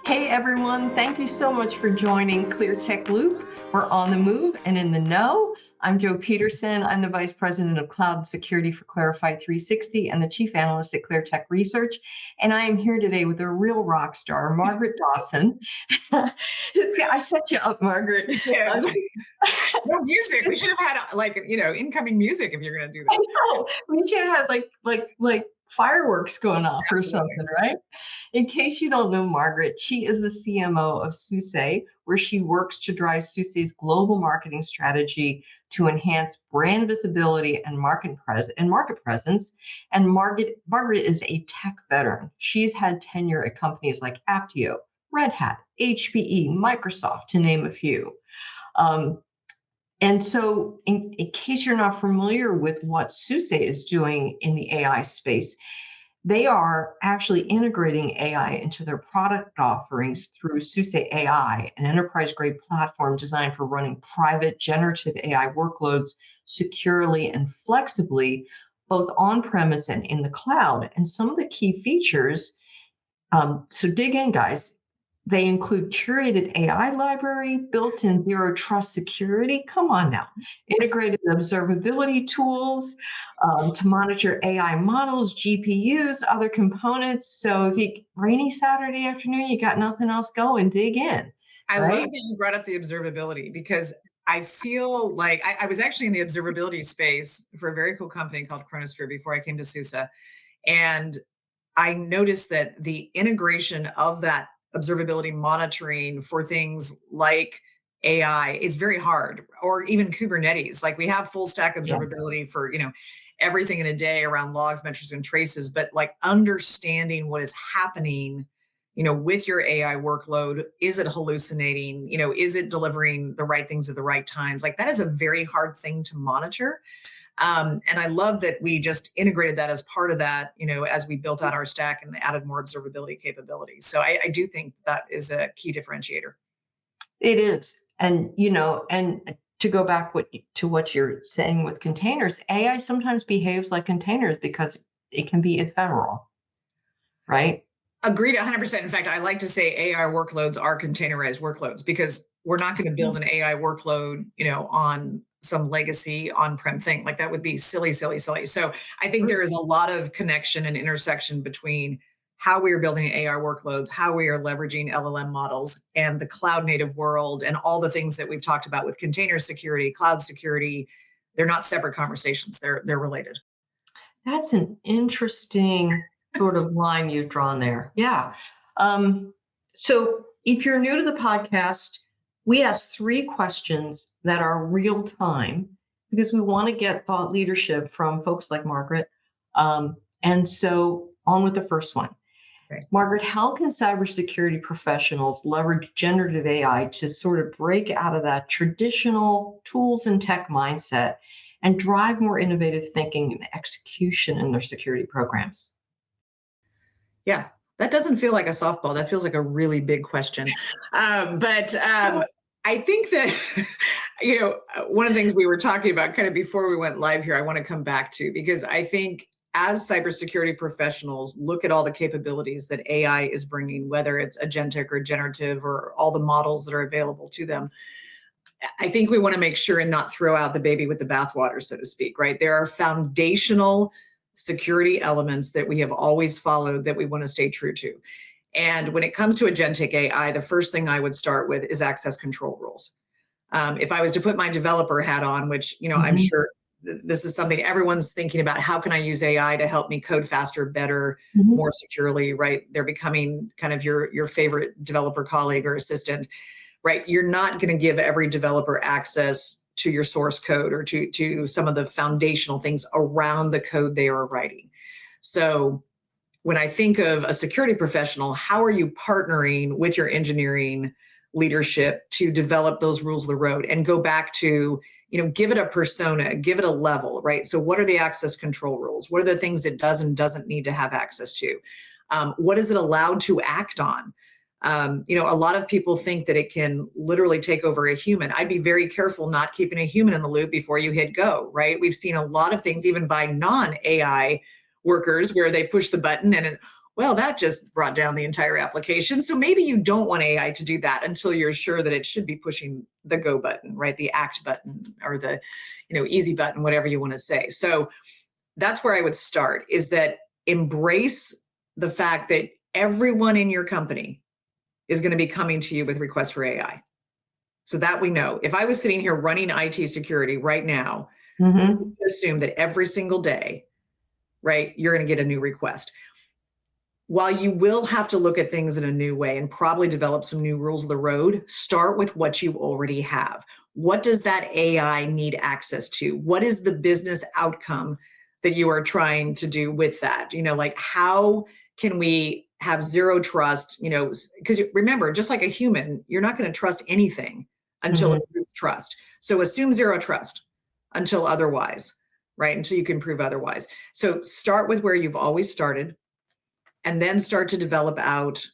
Hey everyone, thank you so much for joining ClearTech Loop. We're on the move and in the know. I'm Joe Peterson. I'm the Vice President of Cloud Security for Clarify 360 and the Chief Analyst at ClearTech Research. And I am here today with a real rock star, Margaret Dawson. See, I set you up, Margaret. Yes. No music. We should have had incoming music if you're going to do that. I know. We should have like fireworks going off or Absolutely. something, right? In case you don't know Margaret, she is the CMO of SUSE, where she works to drive SUSE's global marketing strategy to enhance brand visibility and market presence. And Margaret is a tech veteran. She's had tenure at companies like Apptio, Red Hat, HPE, Microsoft, to name a few. And so in case you're not familiar with what SUSE is doing in the AI space, they are actually integrating AI into their product offerings through SUSE AI, an enterprise-grade platform designed for running private generative AI workloads securely and flexibly, both on-premise and in the cloud. And some of the key features, so dig in, guys. They include curated AI library, built-in zero trust security. Come on now. Integrated observability tools to monitor AI models, GPUs, other components. So if you rainy Saturday afternoon, you got nothing else going, dig in. I right? love that you brought up the observability because I feel like I was actually in the observability space for a very cool company called Chronosphere before I came to SUSE. And I noticed that the integration of that observability monitoring for things like AI is very hard, or even Kubernetes. Like we have full stack observability for, everything in a day around logs, metrics, and traces, but like understanding what is happening, with your AI workload. Is it hallucinating? Is it delivering the right things at the right times? Like that is a very hard thing to monitor. And I love that we just integrated that as part of that, as we built out our stack and added more observability capabilities. So I do think that is a key differentiator. It is. And, and to go back to what you're saying with containers, AI sometimes behaves like containers because it can be ephemeral, right? Agreed 100%. In fact, I like to say AI workloads are containerized workloads because we're not going to build an AI workload, on some legacy on-prem thing. Like that would be silly, silly, silly. So I think there is a lot of connection and intersection between how we are building AI workloads, how we are leveraging LLM models, and the cloud native world, and all the things that we've talked about with container security, cloud security. They're not separate conversations. They're related. That's an interesting sort of line you've drawn there. Yeah. So if you're new to the podcast, we ask 3 questions that are real time because we want to get thought leadership from folks like Margaret. And so on with the first one. Okay. Margaret, how can cybersecurity professionals leverage generative AI to sort of break out of that traditional tools and tech mindset and drive more innovative thinking and execution in their security programs? Yeah, that doesn't feel like a softball. That feels like a really big question. But I think that, one of the things we were talking about kind of before we went live here, I want to come back to, because I think as cybersecurity professionals look at all the capabilities that AI is bringing, whether it's agentic or generative or all the models that are available to them, I think we want to make sure and not throw out the baby with the bathwater, so to speak, right? There are foundational security elements that we have always followed that we want to stay true to. And when it comes to agentic AI, the first thing I would start with is access control rules. If I was to put my developer hat on, which, I'm sure this is something everyone's thinking about, how can I use AI to help me code faster, better, more securely, right? They're becoming kind of your favorite developer colleague or assistant, right? You're not going to give every developer access to your source code or to some of the foundational things around the code they are writing. So when I think of a security professional, how are you partnering with your engineering leadership to develop those rules of the road and go back to, give it a persona, give it a level, right? So what are the access control rules? What are the things it does and doesn't need to have access to? What is it allowed to act on? A lot of people think that it can literally take over a human. I'd be very careful not keeping a human in the loop before you hit go, right? We've seen a lot of things, even by non-AI workers, where they push the button and well, that just brought down the entire application. So maybe you don't want AI to do that until you're sure that it should be pushing the go button, right? The act button or the, easy button, whatever you want to say. So that's where I would start, is that embrace the fact that everyone in your company is going to be coming to you with requests for AI. So that we know. If I was sitting here running IT security right now, assume that every single day, right, you're going to get a new request. While you will have to look at things in a new way and probably develop some new rules of the road, start with what you already have. What does that AI need access to? What is the business outcome that you are trying to do with that? Like, how can we have zero trust? Because remember, just like a human, you're not going to trust anything until it proves trust. So assume zero trust until otherwise, right? Until you can prove otherwise. So start with where you've always started, and then start to develop out,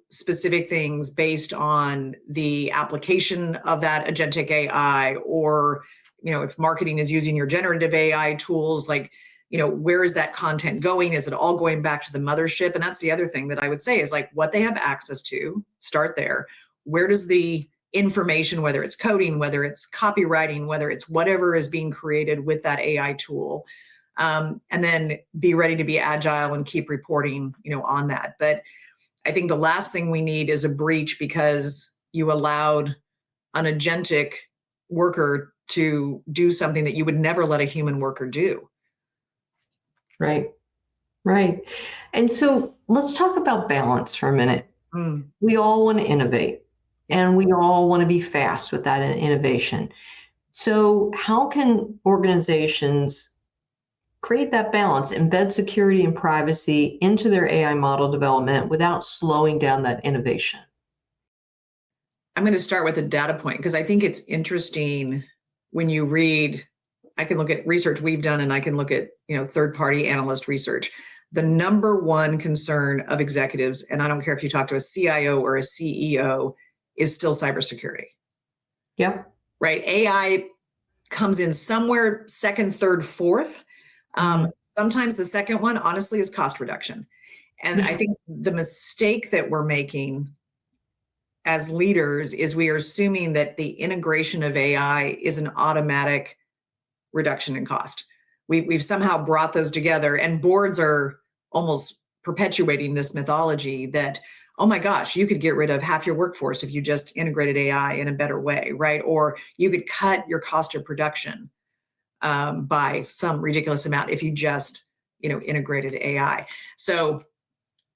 specific things based on the application of that agentic AI, or, if marketing is using your generative AI tools, like, where is that content going? Is it all going back to the mothership? And that's the other thing that I would say is, like, what they have access to, start there. Where does the information, whether it's coding, whether it's copywriting, whether it's whatever is being created with that AI tool, and then be ready to be agile and keep reporting, on that. But I think the last thing we need is a breach because you allowed an agentic worker to do something that you would never let a human worker do. Right. And so let's talk about balance for a minute. We all want to innovate, and we all want to be fast with that innovation. So how can organizations create that balance, embed security and privacy into their AI model development without slowing down that innovation? I'm going to start with a data point because I think it's interesting when you read. I can look at research we've done, and I can look at, third-party analyst research. The number one concern of executives, and I don't care if you talk to a CIO or a CEO, is still cybersecurity. Yep. Right. AI comes in somewhere second, third, fourth. Sometimes the second one, honestly, is cost reduction. And I think the mistake that we're making as leaders is we are assuming that the integration of AI is an automatic reduction in cost. We've somehow brought those together, and boards are almost perpetuating this mythology that, oh my gosh, you could get rid of half your workforce if you just integrated AI in a better way, right? Or you could cut your cost of production by some ridiculous amount if you just, integrated AI. So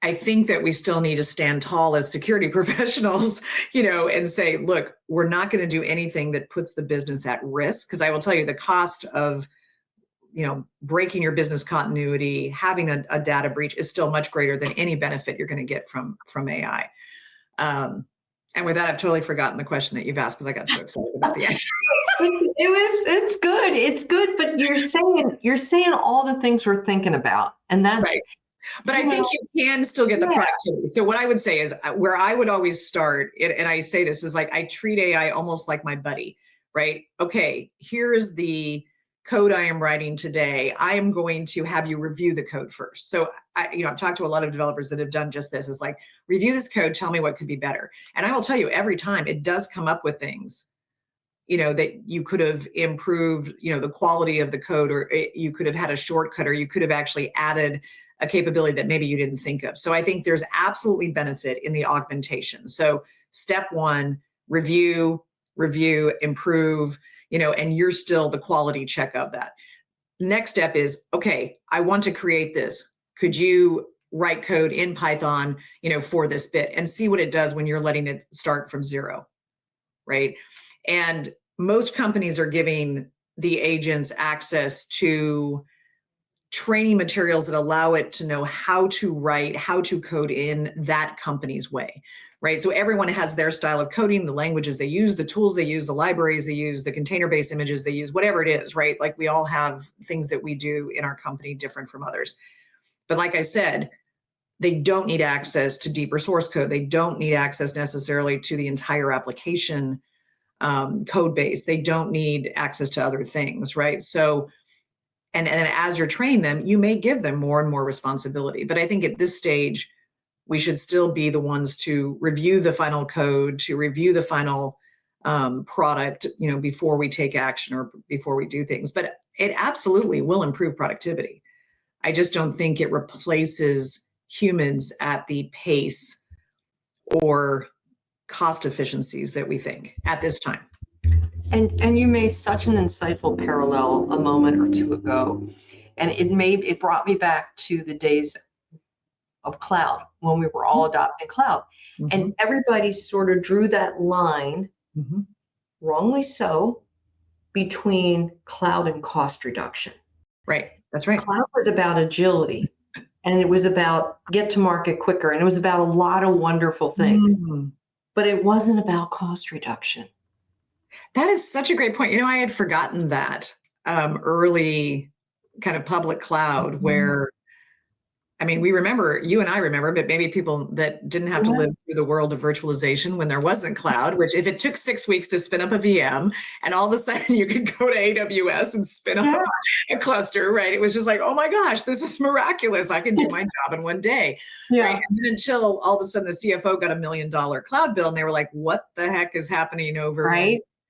I think that we still need to stand tall as security professionals, and say, look, we're not going to do anything that puts the business at risk. Because I will tell you, the cost of, breaking your business continuity, having a data breach is still much greater than any benefit you're going to get from AI. And with that, I've totally forgotten the question that you've asked because I got so excited about the answer. It's good, but you're saying all the things we're thinking about, and that's right. But I think you can still get the productivity. So what I would say is where I would always start, and I say this, is like I treat AI almost like my buddy, right? Okay, here's the code I am writing today. I am going to have you review the code first. So I've talked to a lot of developers that have done just this. It's like, review this code, tell me what could be better. And I will tell you, every time it does come up with things, that you could have improved, the quality of the code, or you could have had a shortcut, or you could have actually added a capability that maybe you didn't think of. So I think there's absolutely benefit in the augmentation. So step one, review, improve, and you're still the quality check of that. Next step is, okay, I want to create this. Could you write code in Python, for this bit, and see what it does when you're letting it start from zero, right? And most companies are giving the agents access to training materials that allow it to know how to write, how to code in that company's way, right? So everyone has their style of coding, the languages they use, the tools they use, the libraries they use, the container-based images they use, whatever it is, right? Like we all have things that we do in our company different from others. But like I said, they don't need access to deeper source code. They don't need access necessarily to the entire application code base. They don't need access to other things, right? So And then as you're training them, you may give them more and more responsibility. But I think at this stage, we should still be the ones to review the final code, to review the final product, before we take action or before we do things. But it absolutely will improve productivity. I just don't think it replaces humans at the pace or cost efficiencies that we think at this time. And you made such an insightful parallel a moment or two ago, and it brought me back to the days of cloud when we were all adopting cloud, and everybody sort of drew that line, wrongly so, between cloud and cost reduction. Right. That's right. Cloud was about agility, and it was about get to market quicker, and it was about a lot of wonderful things, but it wasn't about cost reduction. That is such a great point. I had forgotten that early kind of public cloud where, we remember, you and I remember, but maybe people that didn't have to live through the world of virtualization when there wasn't cloud, which if it took 6 weeks to spin up a VM and all of a sudden you could go to AWS and spin up a cluster, right? It was just like, oh my gosh, this is miraculous. I can do my job in one day. Right? And then until all of a sudden the CFO got $1 million cloud bill and they were like, what the heck is happening over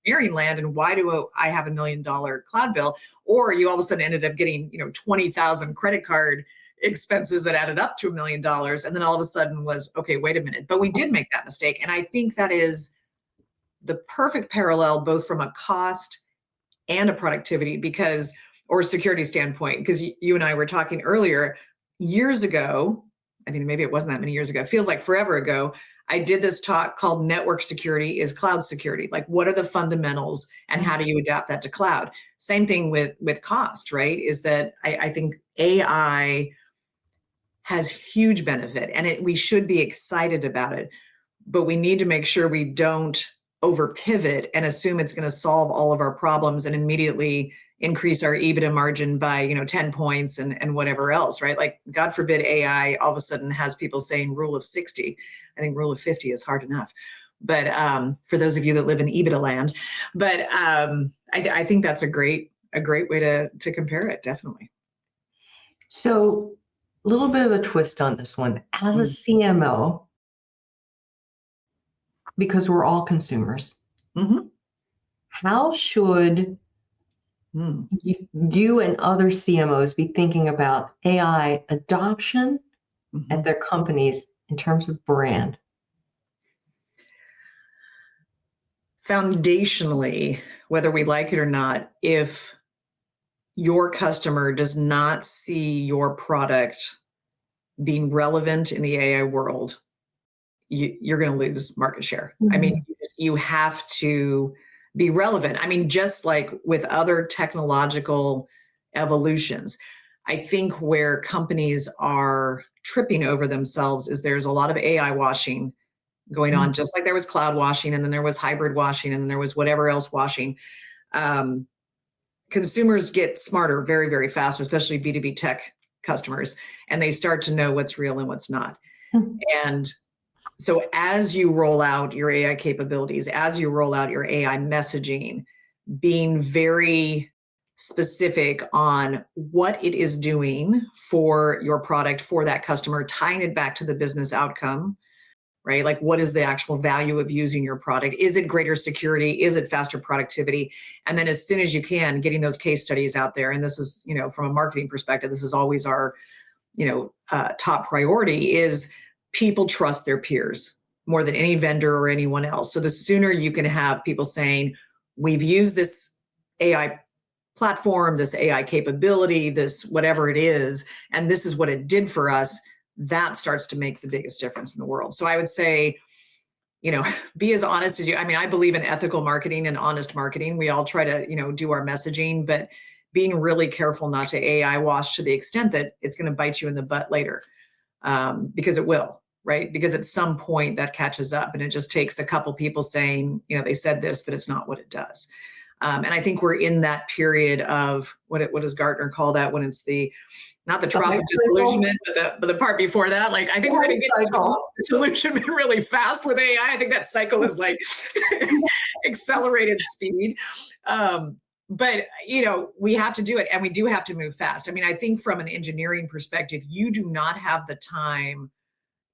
engineering land, and why do I have $1 million cloud bill? Or you all of a sudden ended up getting 20,000 credit card expenses that added up to $1 million, and then all of a sudden was, okay, wait a minute, but we did make that mistake. And I think that is the perfect parallel both from a cost and a productivity or security standpoint, because you and I were talking earlier, years ago, maybe it wasn't that many years ago, it feels like forever ago, I did this talk called Network Security is Cloud Security. Like, what are the fundamentals and how do you adapt that to cloud? Same thing with cost, right? Is that I think AI has huge benefit and we should be excited about it, but we need to make sure we don't over pivot and assume it's going to solve all of our problems and immediately increase our EBITDA margin by 10 points and whatever else, right? Like, God forbid AI all of a sudden has people saying rule of 60. I think rule of 50 is hard enough. But for those of you that live in EBITDA land, but I think that's a great way to compare it, definitely. So a little bit of a twist on this one. As a CMO, because we're all consumers, how should you and other CMOs be thinking about AI adoption at their companies in terms of brand? Foundationally, whether we like it or not, if your customer does not see your product being relevant in the AI world, you're going to lose market share. You have to be relevant. Just like with other technological evolutions, I think where companies are tripping over themselves is there's a lot of AI washing going on, just like there was cloud washing, and then there was hybrid washing, and then there was whatever else washing. Consumers get smarter very, very fast, especially B2B tech customers, and they start to know what's real and what's not. And so as you roll out your AI capabilities, as you roll out your AI messaging, being very specific on what it is doing for your product, for that customer, tying it back to the business outcome, right? Like, what is the actual value of using your product? Is it greater security? Is it faster productivity? And then as soon as you can, getting those case studies out there. And this is, from a marketing perspective, this is always our, top priority is people trust their peers more than any vendor or anyone else. So the sooner you can have people saying, we've used this AI platform, this AI capability, this whatever it is, and this is what it did for us, that starts to make the biggest difference in the world. So I would say, be as honest as you. I believe in ethical marketing and honest marketing. We all try to, do our messaging, but being really careful not to AI wash to the extent that it's going to bite you in the butt later, because it will, right? Because at some point that catches up, and it just takes a couple people saying, they said this, but it's not what it does. And I think we're in that period of what does Gartner call that, when it's not the trough of disillusionment, but the part before that. Like, I think we're going to get to the trough of disillusionment really fast with AI. I think that cycle is like accelerated speed. but we have to do it, and we do have to move fast. I mean, I think from an engineering perspective, you do not have the time,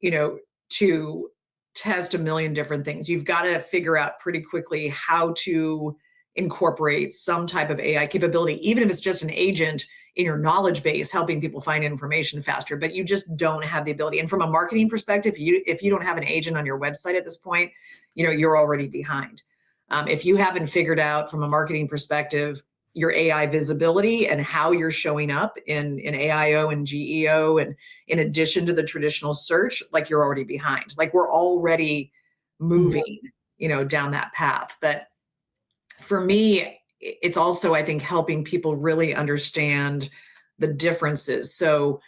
to test a million different things. You've got to figure out pretty quickly how to incorporate some type of AI capability, even if it's just an agent in your knowledge base helping people find information faster, but you just don't have the ability. And from a marketing perspective, if you don't have an agent on your website at this point, you're already behind. If you haven't figured out from a marketing perspective your AI visibility and how you're showing up in AIO and GEO, and in addition to the traditional search, like, you're already behind. Like, we're already moving, down that path. But for me, it's also, I think, helping people really understand the differences. So,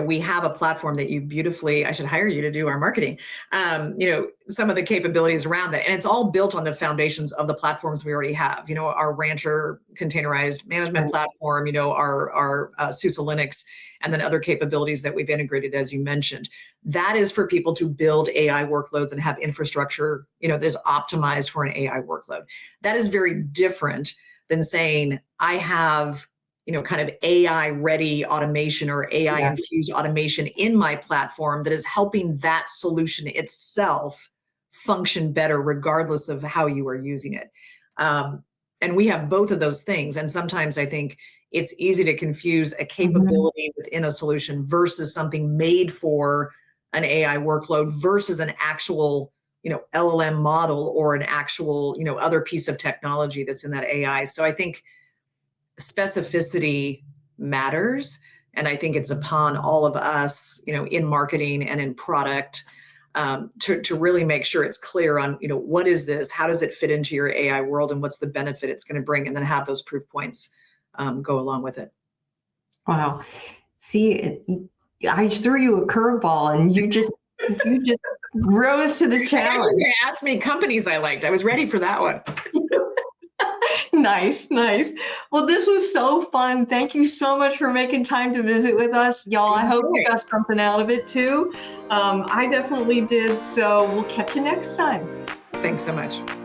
we have a platform that you beautifully, I should hire you to do our marketing, some of the capabilities around that. And it's all built on the foundations of the platforms we already have, our Rancher containerized management platform, our SUSE Linux, and then other capabilities that we've integrated, as you mentioned. That is for people to build AI workloads and have infrastructure, that is optimized for an AI workload. That is very different than saying, I have kind of AI ready automation or AI infused automation in my platform that is helping that solution itself function better, regardless of how you are using it. And we have both of those things. And sometimes I think it's easy to confuse a capability within a solution versus something made for an AI workload versus an actual, LLM model or an actual, other piece of technology that's in that AI. So I think specificity matters. And I think it's upon all of us, in marketing and in product, to really make sure it's clear on, what is this? How does it fit into your AI world? And what's the benefit it's going to bring? And then have those proof points go along with it. Wow. See, I threw you a curveball and you just rose to the challenge. You asked me companies I liked. I was ready for that one. Nice. Well, this was so fun. Thank you so much for making time to visit with us, y'all. I hope you got something out of it too. I definitely did. So we'll catch you next time. Thanks so much.